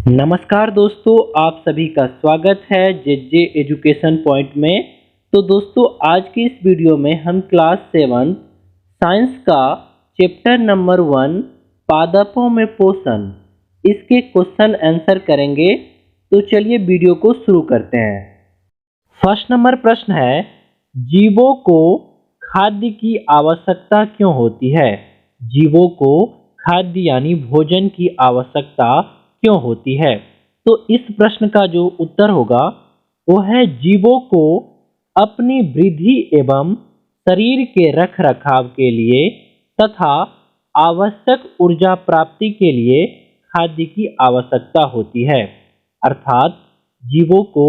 नमस्कार दोस्तों, आप सभी का स्वागत है जे एजुकेशन पॉइंट में। तो दोस्तों, आज की इस वीडियो में हम क्लास 7 साइंस का चैप्टर नंबर 1 पादपों में पोषण इसके क्वेश्चन आंसर करेंगे। तो चलिए वीडियो को शुरू करते हैं। फर्स्ट नंबर प्रश्न है, जीवों को खाद्य की आवश्यकता क्यों होती है? जीवों को खाद्य यानी भोजन की आवश्यकता क्यों होती है? तो इस प्रश्न का जो उत्तर होगा वो है, जीवों को अपनी वृद्धि एवं शरीर के रख रखाव के लिए तथा आवश्यक ऊर्जा प्राप्ति के लिए खाद्य की आवश्यकता होती है। अर्थात जीवों को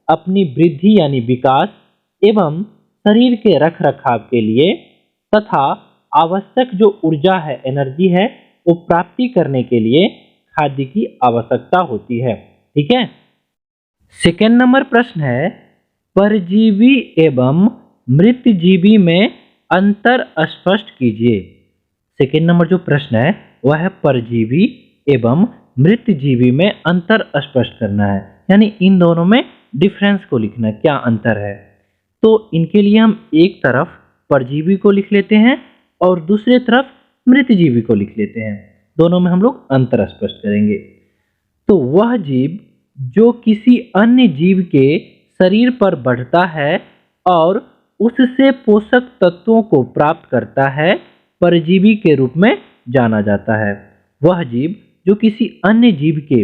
अपनी वृद्धि यानी विकास एवं शरीर के रख रखाव के लिए तथा आवश्यक जो ऊर्जा है, एनर्जी है, वो प्राप्ति करने के लिए खाद्य की आवश्यकता होती है। ठीक है। सेकेंड नंबर प्रश्न है, परजीवी एवं मृतजीवी में अंतर स्पष्ट कीजिए। सेकेंड नंबर जो प्रश्न है वह है, परजीवी एवं मृतजीवी में अंतर स्पष्ट करना है, यानी इन दोनों में डिफरेंस को लिखना, क्या अंतर है। तो इनके लिए हम एक तरफ परजीवी को लिख लेते हैं और दूसरी तरफ मृतजीवी को लिख लेते हैं। दोनों में हम लोग अंतर स्पष्ट करेंगे। तो वह जीव जो किसी अन्य जीव के शरीर पर बढ़ता है और उससे पोषक तत्वों को प्राप्त करता है, परजीवी के रूप में जाना जाता है। वह जीव जो किसी अन्य जीव के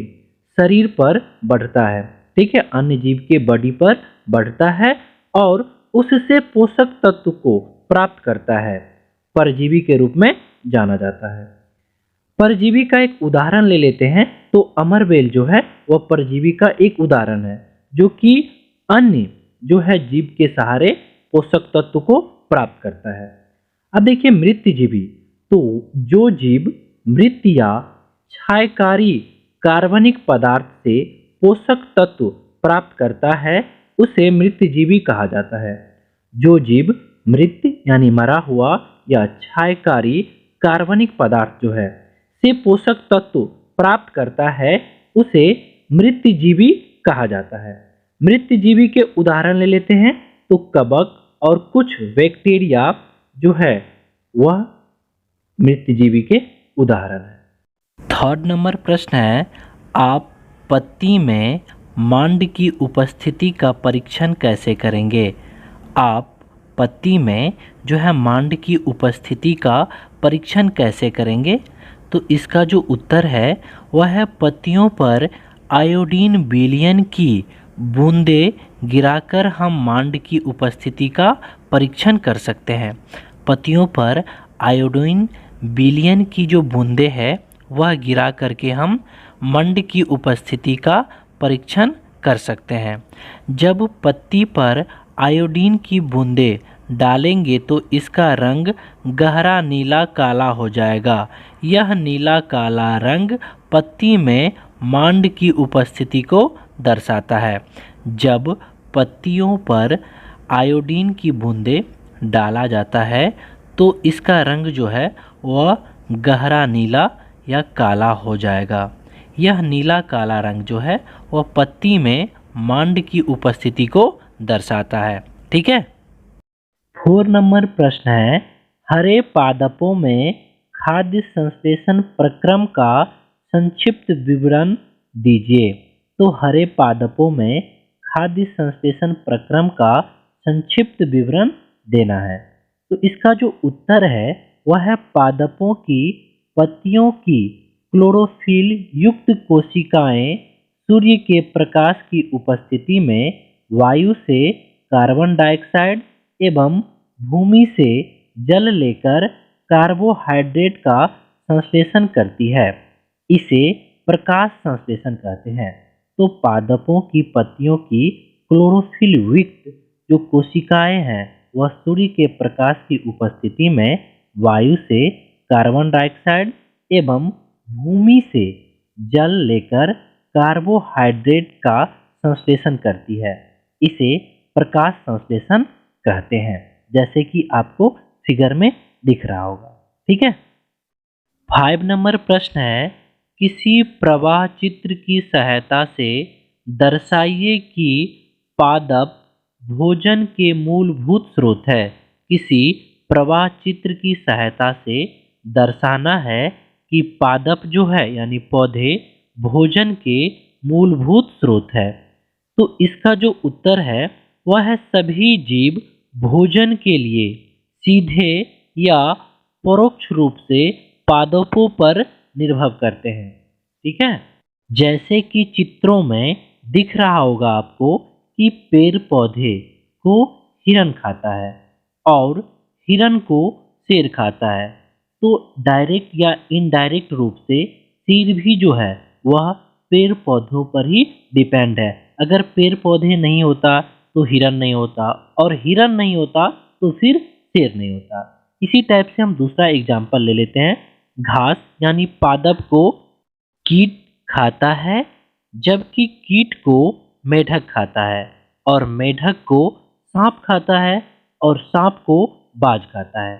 शरीर पर बढ़ता है, ठीक है, अन्य जीव के बॉडी पर बढ़ता है और उससे पोषक तत्व को प्राप्त करता है, परजीवी के रूप में जाना जाता है। परजीवी का एक उदाहरण ले लेते हैं। तो अमरबेल जो है वह परजीवी का एक उदाहरण है, जो कि अन्य जो है जीव के सहारे पोषक तत्व को प्राप्त करता है। अब देखिए मृतजीवी, तो जो जीव मृत या क्षयकारी कार्बनिक पदार्थ से पोषक तत्व प्राप्त करता है उसे मृतजीवी कहा जाता है। जो जीव मृत यानी मरा हुआ या क्षयकारी कार्बनिक पदार्थ जो है से पोषक तत्व प्राप्त करता है उसे मृतजीवी कहा जाता है। मृतजीवी के उदाहरण ले लेते हैं। तो कवक और कुछ बैक्टीरिया जो है वह मृतजीवी के उदाहरण है। थर्ड नंबर प्रश्न है, आप पत्ती में मांड की उपस्थिति का परीक्षण कैसे करेंगे? आप पत्ती में जो है मांड की उपस्थिति का परीक्षण कैसे करेंगे? तो इसका जो उत्तर है वह है, पत्तियों पर आयोडीन विलयन की बूंदें गिराकर हम मांड की उपस्थिति का परीक्षण कर सकते हैं। पत्तियों पर आयोडीन विलयन की जो बूंदें है वह गिरा करके हम मंड की उपस्थिति का परीक्षण कर सकते हैं। जब पत्ती पर आयोडीन की बूंदें डालेंगे तो इसका रंग गहरा नीला काला हो जाएगा। यह नीला काला रंग पत्ती में मांड की उपस्थिति को दर्शाता है। जब पत्तियों पर आयोडीन की बूंदें डाला जाता है तो इसका रंग जो है वह गहरा नीला या काला हो जाएगा। यह नीला काला रंग जो है वह पत्ती में मांड की उपस्थिति को दर्शाता है। ठीक है। 4 नंबर प्रश्न है, हरे पादपों में खाद्य संश्लेषण प्रक्रम का संक्षिप्त विवरण दीजिए। तो हरे पादपों में खाद्य संश्लेषण प्रक्रम का संक्षिप्त विवरण देना है। तो इसका जो उत्तर है वह है, पादपों की पत्तियों की क्लोरोफिल युक्त कोशिकाएं सूर्य के प्रकाश की उपस्थिति में वायु से कार्बन डाइऑक्साइड एवं भूमि से जल लेकर कार्बोहाइड्रेट का संश्लेषण करती है। इसे प्रकाश संश्लेषण कहते हैं। तो पादपों की पत्तियों की क्लोरोफिल युक्त जो कोशिकाएं हैं वह सूर्य के प्रकाश की उपस्थिति में वायु से कार्बन डाइऑक्साइड एवं भूमि से जल लेकर कार्बोहाइड्रेट का संश्लेषण करती है। इसे प्रकाश संश्लेषण कहते हैं, जैसे कि आपको फिगर में दिख रहा होगा। ठीक है। 5 नंबर प्रश्न है, किसी प्रवाह चित्र की सहायता से दर्शाइए कि पादप भोजन के मूलभूत स्रोत है। किसी प्रवाह चित्र की सहायता से दर्शाना है कि पादप जो है यानी पौधे भोजन के मूलभूत स्रोत है। तो इसका जो उत्तर है वह है सभी जीव भोजन के लिए सीधे या परोक्ष रूप से पादपों पर निर्भर करते हैं। ठीक है, जैसे कि चित्रों में दिख रहा होगा आपको कि पेड़ पौधे को हिरन खाता है और हिरन को शेर खाता है। तो डायरेक्ट या इनडायरेक्ट रूप से शेर भी जो है वह पेड़ पौधों पर ही डिपेंड है। अगर पेड़ पौधे नहीं होता तो हिरन नहीं होता और हिरन नहीं होता तो फिर शेर नहीं होता। इसी टाइप से हम दूसरा एग्जाम्पल ले लेते हैं। घास यानी पादप को कीट खाता है, जबकि कीट को मेढक खाता है और मेढक को सांप खाता है और सांप को बाज खाता है।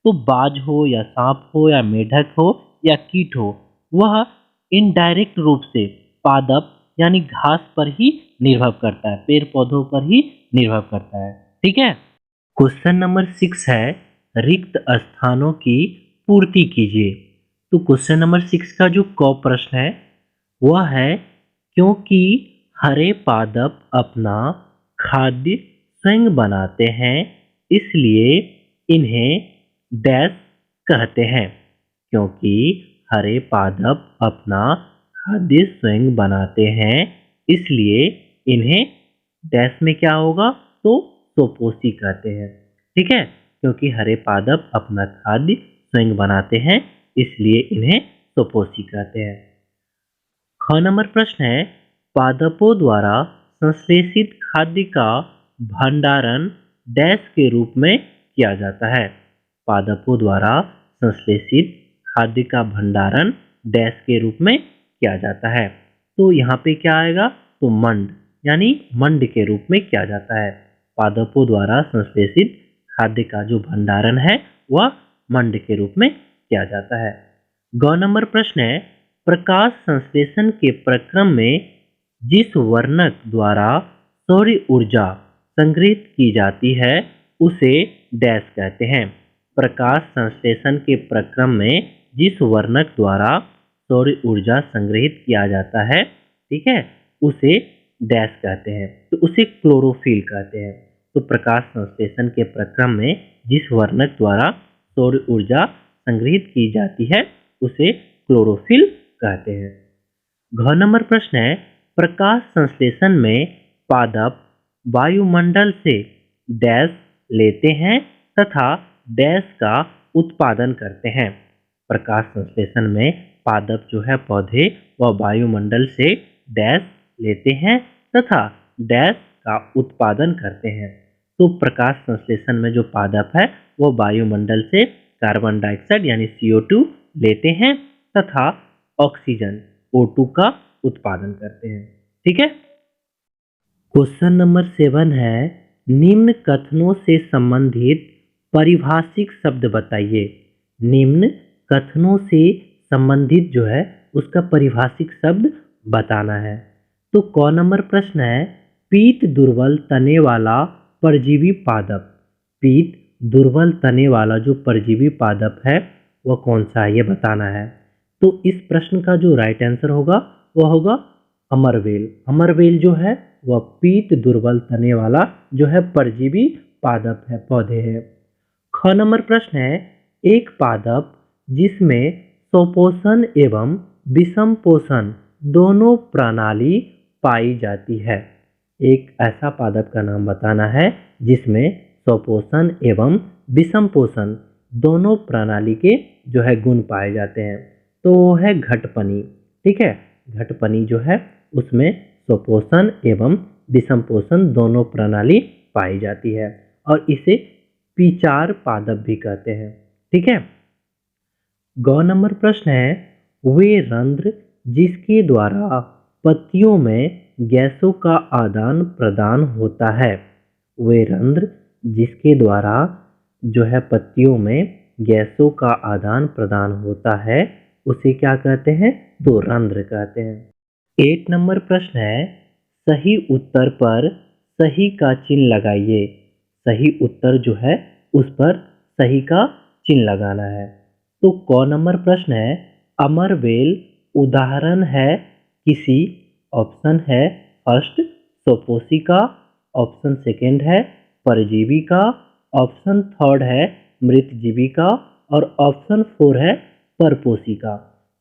तो बाज हो या सांप हो या मेढक हो या कीट हो, वह इनडायरेक्ट रूप से पादप यानी घास पर ही निर्भर करता है, पेड़ पौधों पर ही निर्भर करता है। ठीक है, क्वेश्चन नंबर 6 है रिक्त स्थानों की पूर्ति कीजिए। तो क्वेश्चन नंबर 6 का जो क प्रश्न है वह है क्योंकि हरे पादप अपना खाद्य स्वयं बनाते हैं इसलिए इन्हें डैश कहते हैं। क्योंकि हरे पादप अपना खाद्य स्वयं बनाते हैं इसलिए इन्हें डैश में क्या होगा तो स्वपोषी कहते हैं। ठीक है, क्योंकि हरे पादप अपना खाद्य स्वयं बनाते हैं इसलिए इन्हें स्वपोषी कहते हैं। ख नंबर प्रश्न है पादपों द्वारा संश्लेषित खाद्य का भंडारण डैश के रूप में किया जाता है। पादपों द्वारा संश्लेषित खाद्य का भंडारण डैश के रूप में किया जाता है। तो यहाँ पे क्या आएगा तो मंड यानी मंड के रूप में किया जाता है। पादपों द्वारा संश्लेषित खाद्य का जो भंडारण है वह मंड के रूप में किया जाता है। ग नंबर प्रश्न है प्रकाश संश्लेषण के प्रक्रम में जिस वर्णक द्वारा सौर ऊर्जा संग्रहित की जाती है उसे डैश कहते हैं। प्रकाश संश्लेषण के प्रक्रम में जिस वर्णक द्वारा सौर ऊर्जा संग्रहित किया जाता है, ठीक है, उसे डैश कहते हैं। तो उसे क्लोरोफिल कहते हैं। तो प्रकाश संश्लेषण के प्रक्रम में जिस वर्णक द्वारा सौर ऊर्जा संग्रहित की जाती है उसे क्लोरोफिल कहते हैं। घ नंबर प्रश्न है प्रकाश संश्लेषण में पादप वायुमंडल से डैश लेते हैं तथा डैश का उत्पादन करते हैं। प्रकाश संश्लेषण में पादप जो है पौधे वह वायुमंडल से डैश लेते हैं तथा डैश का उत्पादन करते हैं। तो प्रकाश संश्लेषण में जो पादप है वो वायुमंडल से कार्बन डाइऑक्साइड यानी CO2 लेते हैं तथा ऑक्सीजन O2 का उत्पादन करते हैं। ठीक है, क्वेश्चन नंबर 7 है निम्न कथनों से संबंधित परिभाषिक शब्द बताइए। निम्न कथनों से संबंधित जो है उसका परिभाषिक शब्द बताना है। तो क नंबर प्रश्न है पीत दुर्बल तने वाला परजीवी पादप। पीत दुर्बल तने वाला जो परजीवी पादप है वह कौन सा है ये बताना है। तो इस प्रश्न का जो राइट आंसर होगा वह होगा अमरवेल। अमरवेल जो है वह पीत दुर्बल तने वाला जो है परजीवी पादप है, पौधे है। ख नंबर प्रश्न है एक पादप जिसमें स्वपोषण एवं विषम पोषण दोनों प्रणाली पाई जाती है। एक ऐसा पादप का नाम बताना है जिसमें स्वपोषण एवं विषम पोषण दोनों प्रणाली के जो है गुण पाए जाते हैं। तो वो है घटपनी। ठीक है, घटपनी जो है उसमें स्वपोषण एवं विषम पोषण दोनों प्रणाली पाई जाती है और इसे पिचार पादप भी कहते हैं। ठीक है, ग नंबर प्रश्न है वे रंध्र जिसके द्वारा पत्तियों में गैसों का आदान प्रदान होता है। वे रंध्र जिसके द्वारा जो है पत्तियों में गैसों का आदान प्रदान होता है उसे क्या कहते हैं? तो रंध्र कहते हैं। 8 नंबर प्रश्न है, सही उत्तर पर सही का चिन्ह लगाइए। सही उत्तर जो है उस पर सही का चिन्ह लगाना है। तो क नंबर प्रश्न है, अमरवेल उदाहरण है किसी, ऑप्शन है फर्स्ट सोपोसिका, ऑप्शन सेकेंड है परजीवी का, ऑप्शन थर्ड है मृतजीवी का और ऑप्शन फोर है परपोषी का।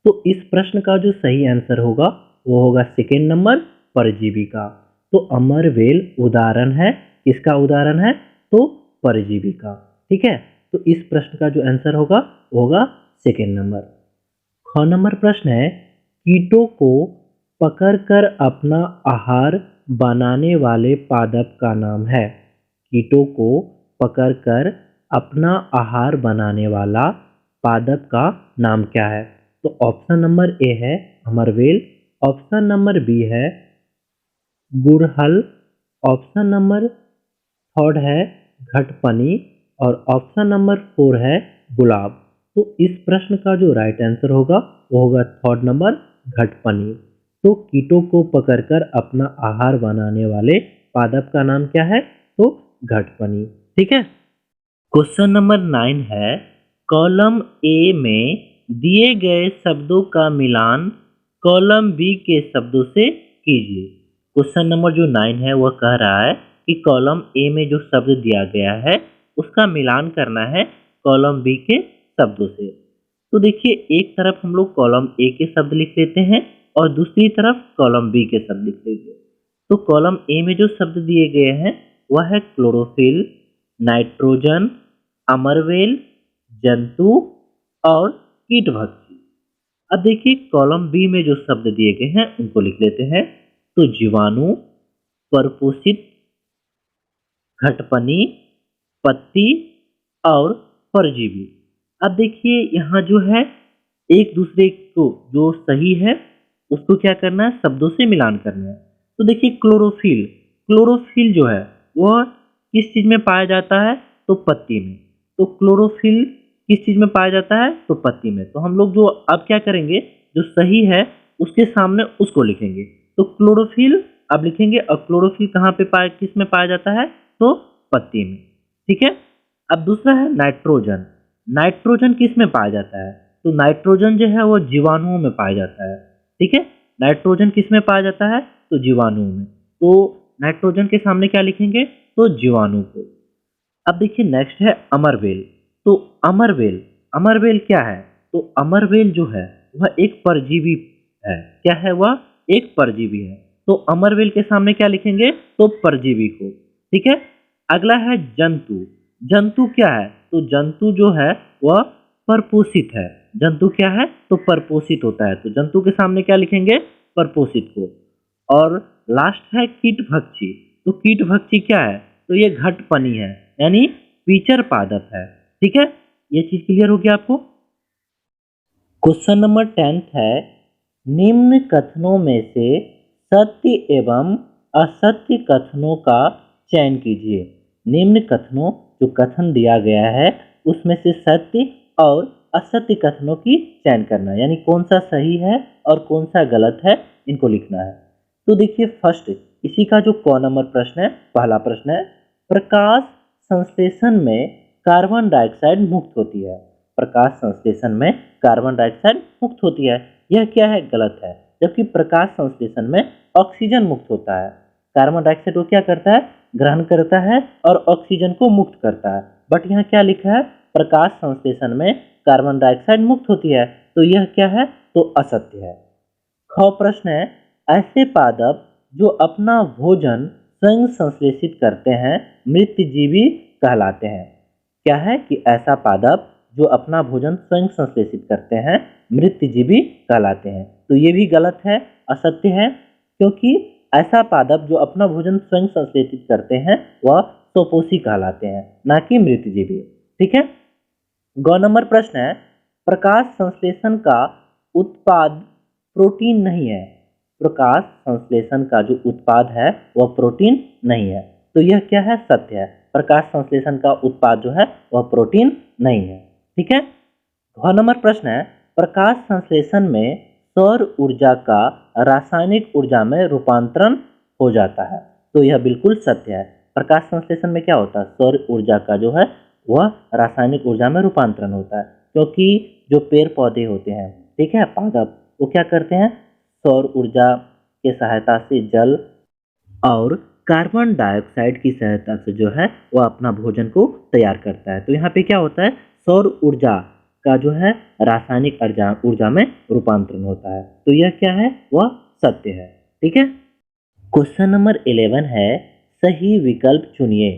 तो इस प्रश्न का जो सही आंसर होगा वो होगा सेकेंड नंबर परजीवी का। तो अमरवेल उदाहरण है, किसका उदाहरण है? तो परजीवी का। ठीक है, तो इस प्रश्न का जो आंसर होगा वो होगा सेकेंड नंबर। ख नंबर प्रश्न है, कीटों को पकड़कर अपना आहार बनाने वाले पादप का नाम है। कीटों को पकड़कर अपना आहार बनाने वाला पादप का नाम क्या है? तो ऑप्शन नंबर ए है अमरवेल, ऑप्शन नंबर बी है गुड़हल, ऑप्शन नंबर थर्ड है घटपनी और ऑप्शन नंबर फोर है गुलाब। तो इस प्रश्न का जो राइट आंसर होगा वो होगा थर्ड नंबर घटपनी। तो कीटों को पकड़कर अपना आहार बनाने वाले पादप का नाम क्या है? तो घटपनी। ठीक है, क्वेश्चन नंबर 9 है, कॉलम ए में दिए गए शब्दों का मिलान कॉलम बी के शब्दों से कीजिए। क्वेश्चन नंबर जो 9 है वह कह रहा है कि कॉलम ए में जो शब्द दिया गया है उसका मिलान करना है कॉलम बी के शब्दों से। तो देखिए, एक तरफ हम लोग कॉलम ए के शब्द लिख लेते हैं और दूसरी तरफ कॉलम बी के शब्द लिख लेंगे। तो कॉलम ए में जो शब्द दिए गए हैं वह है क्लोरोफिल, नाइट्रोजन, अमरवेल, जंतु और कीटभक्षी। अब देखिए, कॉलम बी में जो शब्द दिए गए हैं उनको लिख लेते हैं। तो जीवाणु, परपोषित, घटपनी, पत्ती और परजीवी। अब देखिए, यहाँ जो है एक दूसरे को जो सही है उसको क्या करना है? शब्दों से मिलान करना है। तो देखिए, क्लोरोफिल, क्लोरोफिल जो है वह किस चीज में पाया जाता है? तो पत्ती में। तो क्लोरोफिल किस चीज में पाया जाता है? तो पत्ती में। तो हम लोग जो अब क्या करेंगे, जो सही है उसके सामने उसको लिखेंगे। तो क्लोरोफिल अब लिखेंगे और क्लोरोफिल कहाँ पे पाया, किस में पाया जाता है? तो पत्ती में। ठीक है, अब दूसरा है नाइट्रोजन। नाइट्रोजन किस में पाया जाता है? तो नाइट्रोजन जो है वो जीवाणुओं में पाया जाता है। ठीक है, नाइट्रोजन किस में पाया जाता है? तो जीवाणुओं में। तो नाइट्रोजन के सामने क्या लिखेंगे? तो जीवाणु को। अब देखिए, नेक्स्ट है अमरवेल। तो अमरवेल, अमरवेल क्या है? तो अमरवेल जो है वह एक परजीवी है। क्या है? वह एक परजीवी है। तो अमरवेल के सामने क्या लिखेंगे? तो परजीवी को। ठीक है, अगला है जंतु। जंतु क्या है? तो जंतु जो है वह परपोषित है। जंतु क्या है? तो परपोषित होता है। तो जंतु के सामने क्या लिखेंगे? परपोषित को। और लास्ट है कीटभक्षी। तो कीटभक्षी क्या है? तो ये घटपनी है, यानी पीचर पादप है। ठीक है, ये चीज क्लियर हो गया आपको। क्वेश्चन नंबर 10 है, निम्न कथनों में से सत्य एवं असत्य कथनों का चयन कीजिए। निम्न कथनों, जो कथन दिया गया है उसमें से सत्य और असत्य कथनों की चयन करना है, यानी कौन सा सही है और कौन सा गलत है, इनको लिखना है। तो देखिए, फर्स्ट इसी का जो क नंबर प्रश्न है, पहला प्रश्न है, प्रकाश संश्लेषण में कार्बन डाइऑक्साइड मुक्त होती है। प्रकाश संश्लेषण में कार्बन डाइऑक्साइड मुक्त होती है, यह क्या है? गलत है। जबकि प्रकाश संश्लेषण में ऑक्सीजन मुक्त होता है। कार्बन डाइऑक्साइड को क्या करता है? ग्रहण करता है और ऑक्सीजन को मुक्त करता है। बट यहाँ क्या लिखा है? प्रकाश संश्लेषण में कार्बन डाइऑक्साइड मुक्त होती है, तो यह क्या है? तो असत्य है। ख प्रश्न है, ऐसे पादप जो अपना भोजन स्वयं संश्लेषित करते हैं मृतजीवी कहलाते हैं। क्या है? कि ऐसा पादप जो अपना भोजन स्वयं संश्लेषित करते हैं मृतजीवी कहलाते हैं। तो ये भी गलत है, असत्य है, क्योंकि ऐसा पादप जो अपना भोजन स्वयं संश्लेषित करते हैं वह स्वपोषी कहलाते हैं, ना कि मृतजीवी। ठीक है, ग नंबर प्रश्न है, प्रकाश संश्लेषण का उत्पाद प्रोटीन नहीं है। प्रकाश संश्लेषण का जो उत्पाद है वह प्रोटीन नहीं है। तो यह क्या है? सत्य है। प्रकाश संश्लेषण का उत्पाद जो है वह प्रोटीन नहीं है। ठीक है, घ नंबर प्रश्न है, प्रकाश संश्लेषण में सौर ऊर्जा का रासायनिक ऊर्जा में रूपांतरण हो जाता है। तो यह बिल्कुल सत्य है। प्रकाश संश्लेषण में क्या होता है, सौर ऊर्जा का जो है वह रासायनिक ऊर्जा में रूपांतरण होता है, क्योंकि जो पेड़ पौधे होते हैं, ठीक है, पादप, वो क्या करते हैं, सौर ऊर्जा के सहायता से जल और कार्बन डाइऑक्साइड की सहायता से जो है वह अपना भोजन को तैयार करता है। तो यहाँ पे क्या होता है, सौर ऊर्जा का जो है रासायनिक ऊर्जा में रूपांतरण होता है। तो यह क्या है, वह सत्य है। ठीक है। क्वेश्चन नंबर 11 है, सही विकल्प चुनिए।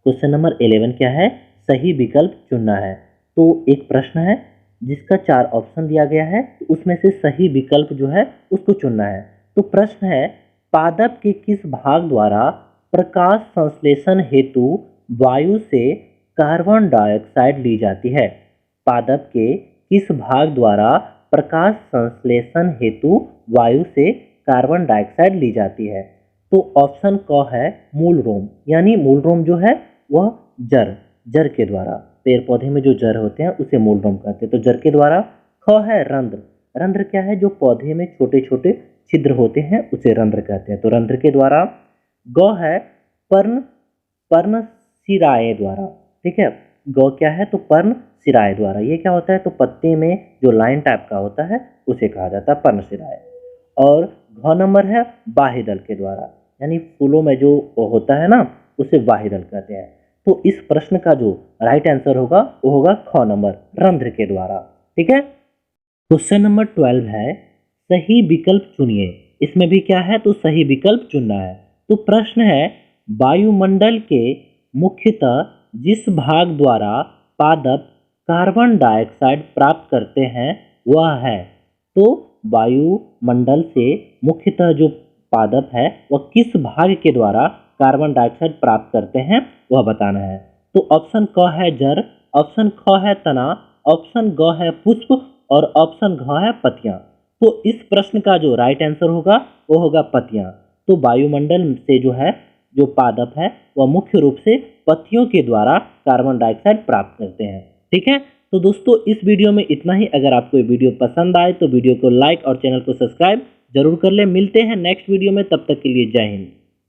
क्वेश्चन नंबर 11 क्या है, सही विकल्प चुनना है। तो एक प्रश्न है जिसका 4 ऑप्शन दिया गया है, तो उसमें से सही विकल्प जो है उसको चुनना है। तो प्रश्न है, पादप के किस भाग द्वारा प्रकाश संश्लेषण हेतु वायु से कार्बन डाइऑक्साइड ली जाती है। पादप के किस भाग द्वारा प्रकाश संश्लेषण हेतु वायु से कार्बन डाइऑक्साइड ली जाती है। तो ऑप्शन क है मूल रोम, यानी मूल रोम जो है वह जड़ के द्वारा, पेड़ पौधे में जो जड़ होते हैं उसे मूल रोम कहते हैं, तो जड़ के द्वारा। ख है रंध्र, रंध्र क्या है, जो पौधे में छोटे छोटे छिद्र होते हैं उसे रंध्र कहते हैं, तो रंध्र के द्वारा। ग है पर्णशिराएं द्वारा, ठीक है, ग क्या है, तो पर्णशिराएं द्वारा। ये क्या होता है, तो पत्ते में जो लाइन टाइप का होता है उसे कहा जाता है पर्णशिराएं। और घ नंबर है बाह्यदल के द्वारा, यानी फूलों में जो होता है ना उसे बाह्यदल कहते हैं। तो इस प्रश्न का जो राइट आंसर होगा वो होगा ख नंबर, रंध्र के द्वारा। ठीक है। क्वेश्चन नंबर 12 है, सही विकल्प चुनिए। इसमें भी क्या है, तो सही विकल्प चुनना है। तो प्रश्न है, वायुमंडल के मुख्यतः जिस भाग द्वारा पादप कार्बन डाइऑक्साइड प्राप्त करते हैं वह है। तो वायुमंडल से मुख्यतः जो पादप है वह किस भाग के द्वारा कार्बन डाइऑक्साइड प्राप्त करते हैं वह बताना है। तो ऑप्शन क है जड़, ऑप्शन ख है तना, ऑप्शन ग है पुष्प और ऑप्शन घ है पत्तियां। तो इस प्रश्न का जो राइट आंसर होगा वो होगा पत्तियां। तो वायुमंडल से जो है जो पादप है वह मुख्य रूप से पत्तियों के द्वारा कार्बन डाइऑक्साइड प्राप्त करते हैं। ठीक है। तो दोस्तों इस वीडियो में इतना ही। अगर आपको ये वीडियो पसंद आए तो वीडियो को लाइक और चैनल को सब्सक्राइब जरूर कर ले। मिलते हैं नेक्स्ट वीडियो में, तब तक के लिए जय हिंद।